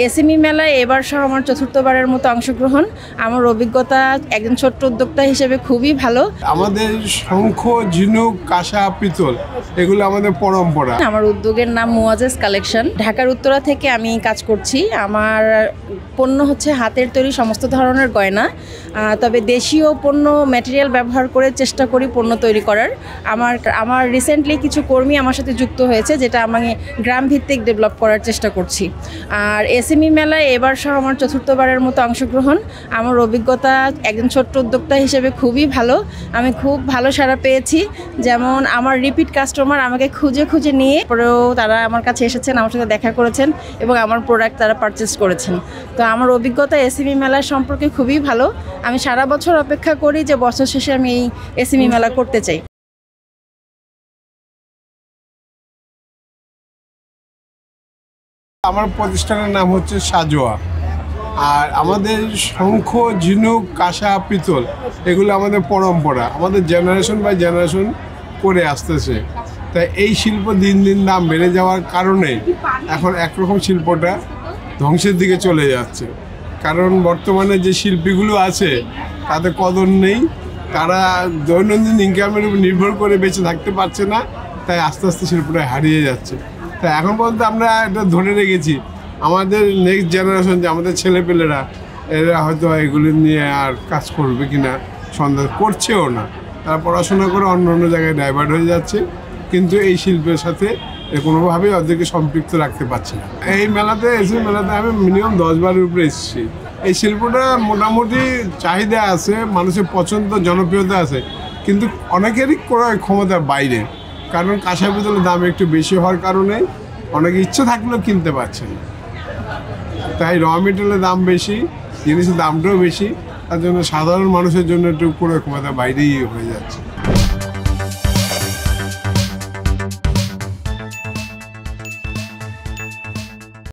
SME মেলায় এবার সহ আমার চতুর্থবারের মতো অংশগ্রহণ। আমার অভিজ্ঞতা একজন ছোট্ট উদ্যোক্তা হিসেবে খুবই ভালো। আমাদের শঙ্খ, ঝিনুক, কাঁসা, পিতল এগুলো আমাদের পরম্পরা। আমার উদ্যোগের নাম মুয়াজেজ কালেকশন। ঢাকার উত্তরা থেকে আমি কাজ করছি। আমার পণ্য হচ্ছে হাতের তৈরি সমস্ত ধরনের গয়না, তবে দেশীয় পণ্য ম্যাটেরিয়াল ব্যবহার করে চেষ্টা করি পণ্য তৈরি করার। আমার রিসেন্টলি কিছু কর্মী আমার সাথে যুক্ত হয়েছে, যেটা আমি গ্রাম ভিত্তিক ডেভেলপ করার চেষ্টা করছি। আর এসএমই মেলায় এবার সহ আমার চতুর্থবারের মতো অংশগ্রহণ। আমার অভিজ্ঞতা একজন ছোট্ট উদ্যোক্তা হিসেবে খুবই ভালো। আমি খুব ভালো সাড়া পেয়েছি। যেমন আমার রিপিট কাস্টমার আমাকে খুঁজে খুঁজে নিয়ে পরেও তারা আমার কাছে এসেছেন, আমার সাথে দেখা করেছেন এবং আমার প্রোডাক্ট তারা পারচেস করেছেন। তো আমার অভিজ্ঞতা এসএমই মেলা সম্পর্কে খুবই ভালো। আমি সারা বছর অপেক্ষা করি যে বছর শেষে আমি এই এসএমই মেলা করতে চাই। আমার প্রতিষ্ঠানের নাম হচ্ছে সাজোয়া। আর আমাদের শঙ্খ, ঝিনুক, কাঁসা, পিতল এগুলো আমাদের পরম্পরা, আমাদের জেনারেশন বাই জেনারেশন করে আসতেছে। তাই এই শিল্প দিন দিন দাম বেড়ে যাওয়ার কারণে এখন একরকম শিল্পটা ধ্বংসের দিকে চলে যাচ্ছে। কারণ বর্তমানে যে শিল্পীগুলো আছে তাদের কদর নেই, তারা দৈনন্দিন ইনকামের উপর নির্ভর করে বেঁচে থাকতে পারছে না, তাই আস্তে আস্তে শিল্পটা হারিয়ে যাচ্ছে। তাই এখন পর্যন্ত আমরা এটা ধরে রেখেছি, আমাদের নেক্সট জেনারেশন যে আমাদের ছেলেপেলেরা এরা হয়তো এগুলো নিয়ে আর কাজ করবে কিনা সন্দেহ, করছেও না। তারা পড়াশোনা করে অন্য অন্য জায়গায় ডাইভার্ট হয়ে যাচ্ছে, কিন্তু এই শিল্পের সাথে কোনোভাবেই ওদেরকে সম্পৃক্ত রাখতে পারছে না। এই মেলাতে আমি মিনিমাম 10 বারের উপরে এসেছি। এই শিল্পটা মোটামুটি চাহিদা আছে, মানুষের পছন্দ, জনপ্রিয়তা আছে, কিন্তু অনেকেরই ক্রয় ক্ষমতার বাইরে। কারণ কাঁসা পিতলের দাম একটু বেশি হওয়ার কারণে অনেকে ইচ্ছে থাকলেও কিনতে পারছে না। তাই র মেটেরিয়ালের দাম বেশি, জিনিসের দামটাও বেশি, তার জন্য সাধারণ মানুষের জন্য একটু ক্রয় ক্ষমতার বাইরেই হয়ে যাচ্ছে।